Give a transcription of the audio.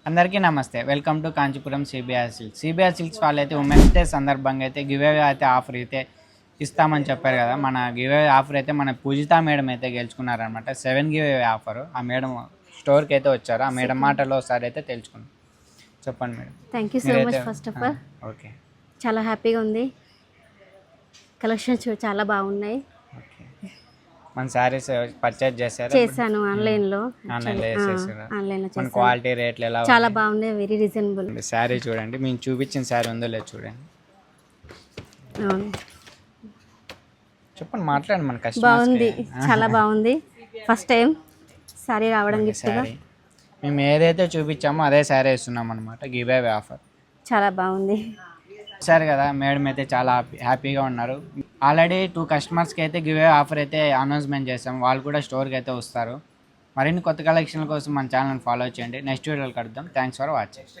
అందరికీ నమస్తే. Welcome to Kanchipuram CBR silks. CBR silks వాళ్ళైతే ఉమెన్స్ డే సందర్భంగా అయితే గివేవే అయితే ఆఫర్ అయితే ఇస్తామని చెప్పారు కదా. మన గివేవే ఆఫర్ అయితే మన పూజిత మేడం అయితే గెలుచుకున్నారనమాట. 7 గివేవే ఆఫర్. ఆ మేడం స్టోర్కి అయితే వచ్చారు. ఆ మేడం మాటలో ఒకసారి అయితే తెలుసుకున్నాం. చెప్పండి madam. Thank you so much. First of all okay, చాలా హ్యాపీగా ఉంది. కలెక్షన్స్ చాలా బాగున్నాయి. ఓకే. మన శారీస్ పర్చేజ్ చేశాను ఆన్లైన్లో. మన క్వాలిటీ రేట్లు ఎలా చాలా బాగున్నాయి, వెరీ రీజనబుల్. శారీ చూడండి, మేము చూపించిన శారీ ఉందో లేదు చూడండి. చెప్పండి, మాట్లాడండి. మన బాగుంది, చాలా బాగుంది. ఫస్ట్ టైం శారీ రావడం గిఫ్ట్గా. మేము ఏదైతే చూపించామో అదే శారీ ఇస్తున్నాం అనమాట. గివ్ అవే ఆఫర్ చాలా బాగుంది. సరే కదా, మేడం అయితే చాలా హ్యాపీగా ఉన్నారు. ఆల్రెడీ 2 కస్టమర్స్కి అయితే గివ్ అవే ఆఫర్ అయితే అనౌన్స్మెంట్ చేసాం. వాళ్ళు కూడా స్టోర్కి అయితే వస్తారు. మరిన్ని కొత్త కలెక్షన్ల కోసం మన ఛానల్ని ఫాలో చేయండి. నెక్స్ట్ వీడియోలో కలుద్దాం. Thanks for watching.